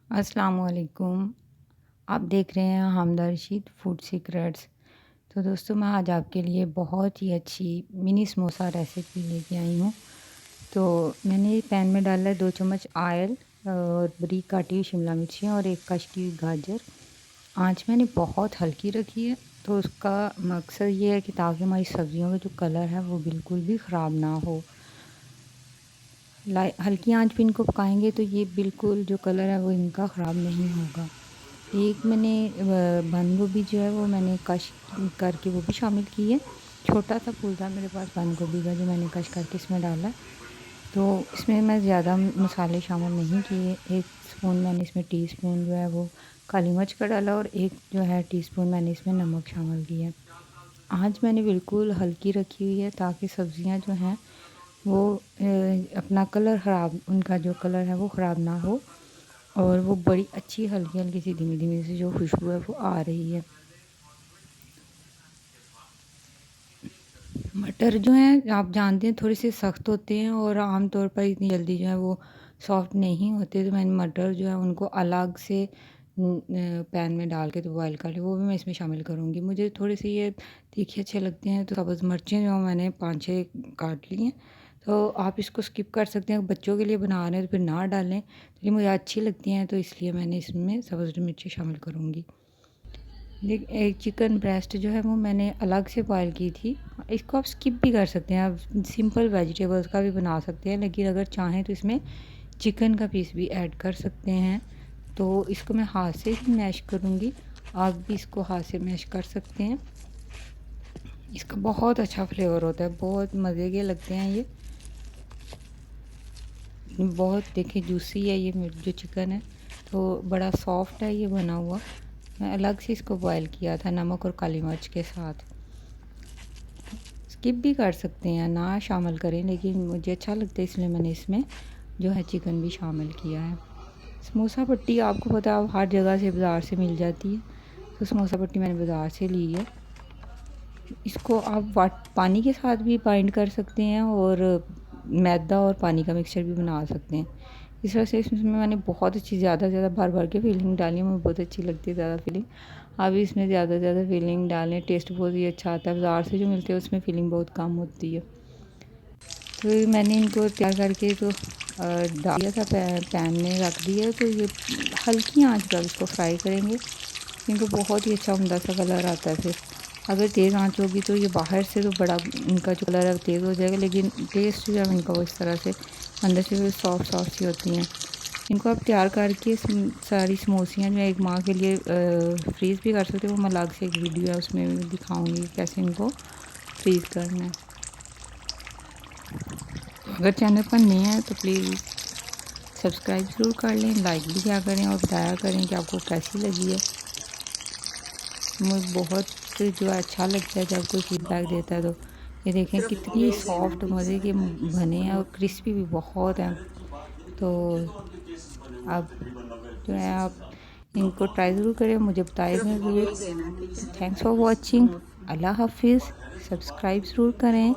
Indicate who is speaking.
Speaker 1: अस्सलाम वालेकुम। आप देख रहे हैं हमदा रशीद फूड सीक्रेट्स। तो दोस्तों, मैं आज आपके लिए बहुत ही अच्छी मिनी समोसा रेसिपी लेके आई हूँ। तो मैंने पैन में डाला है 2 चम्मच ऑयल और बारीक काटी हुई शिमला मिर्ची और एक कटी हुई गाजर। आँच मैंने बहुत हल्की रखी है, तो उसका मकसद ये है कि ताकि हमारी सब्जियों का जो कलर है वो बिल्कुल भी ख़राब ना हो। हल्की आंच पे इनको पकाएंगे तो ये बिल्कुल जो कलर है वो इनका ख़राब नहीं होगा। एक मैंने बंद गोभी जो है वो मैंने कश करके वो भी शामिल की है। छोटा सा फूल था मेरे पास बंद गोभी का, जो मैंने कश करके इसमें डाला। तो इसमें मैं ज़्यादा मसाले शामिल नहीं किए। 1 स्पून मैंने इसमें टीस्पून जो है वो काली मिर्च का डाला और 1 जो है टीस्पून मैंने इसमें नमक शामिल किया। आँच मैंने बिल्कुल हल्की रखी हुई है ताकि सब्ज़ियाँ जो हैं वो अपना कलर ख़राब, उनका जो कलर है वो ख़राब ना हो और वो बड़ी अच्छी हल्की-हल्की सी धीमी-धीमी सी जो खुशबू है वो आ रही है। मटर जो हैं आप जानते हैं थोड़े से सख्त होते हैं और आम तौर पर इतनी जल्दी जो है वो सॉफ्ट नहीं होते। तो मैंने मटर जो है उनको अलग से पैन में डाल के तो बॉयल कर लिया, वो भी मैं इसमें शामिल करूँगी। मुझे थोड़े से ये तीखे अच्छे लगते हैं, तो सब्ज़ मिर्चें जो मैंने 5-6 काट ली हैं। तो आप इसको स्किप कर सकते हैं, बच्चों के लिए बना रहे हैं तो फिर ना डालें। तो ये मुझे अच्छी लगती हैं, तो इसलिए मैंने इसमें सब्ज़ मिर्ची शामिल करूँगी। एक चिकन ब्रेस्ट जो है वो मैंने अलग से बॉयल की थी। इसको आप स्किप भी कर सकते हैं, आप सिंपल वेजिटेबल्स का भी बना सकते हैं, लेकिन अगर चाहें तो इसमें चिकन का पीस भी ऐड कर सकते हैं। तो इसको मैं हाथ से ही मैश करूँगी, आप भी इसको हाथ से मैश कर सकते हैं। इसका बहुत अच्छा फ्लेवर होता है, बहुत मज़े के लगते हैं ये। बहुत देखिए जूसी है ये जो चिकन है, तो बड़ा सॉफ्ट है ये बना हुआ। मैं अलग से इसको बॉयल किया था नमक और काली मिर्च के साथ। स्किप भी कर सकते हैं, ना शामिल करें, लेकिन मुझे अच्छा लगता है इसलिए मैंने इसमें जो है चिकन भी शामिल किया है। समोसा पट्टी आपको पता है हर जगह से बाज़ार से मिल जाती है, तो समोसा पट्टी मैंने बाज़ार से ली है। इसको आप पानी के साथ भी बाइंड कर सकते हैं और मैदा और पानी का मिक्सचर भी बना सकते हैं। इस तरह से इसमें मैंने बहुत अच्छी ज़्यादा से ज़्यादा भर के फिलिंग डाली है, मुझे बहुत अच्छी लगती है ज़्यादा फिलिंग। आप इसमें ज़्यादा से ज़्यादा फिलिंग डालें, टेस्ट बहुत ही अच्छा आता है। बाज़ार से जो मिलते हैं उसमें फिलिंग बहुत कम होती है। तो मैंने इनको तैयार करके तो डाल दिया था, पैन में रख दिया। तो ये हल्की आंच पर इसको फ्राई करेंगे, इनको बहुत ही अच्छा उम्दा सा कलर आता है। फिर अगर तेज़ आंच होगी तो ये बाहर से तो बड़ा इनका जो कलर है तेज़ हो जाएगा, लेकिन टेस्ट जो है इनका वो इस तरह से अंदर से सॉफ्ट सॉफ्ट सी होती हैं। इनको आप तैयार करके सारी समोसियाँ जो है 1 माह के लिए फ्रीज़ भी कर सकते हो। वो मैं अलग से एक वीडियो है उसमें भी दिखाऊँगी कैसे इनको फ्रीज़ करना है। तो अगर चैनल पर नए हैं तो प्लीज़ सब्सक्राइब ज़रूर कर लें, लाइक भी क्या करें और बताया करें कि आपको कैसी लगी है। मुझे बहुत जो है अच्छा लगता है जब कोई फीडबैक देता है। तो ये देखें कितनी सॉफ्ट मज़े के बने हैं और क्रिस्पी भी बहुत हैं। तो आप जो है आप इनको ट्राई ज़रूर करें, मुझे बताइएगा ज़रूर। Thanks for watching. अल्लाह हाफिज़। सब्सक्राइब ज़रूर करें।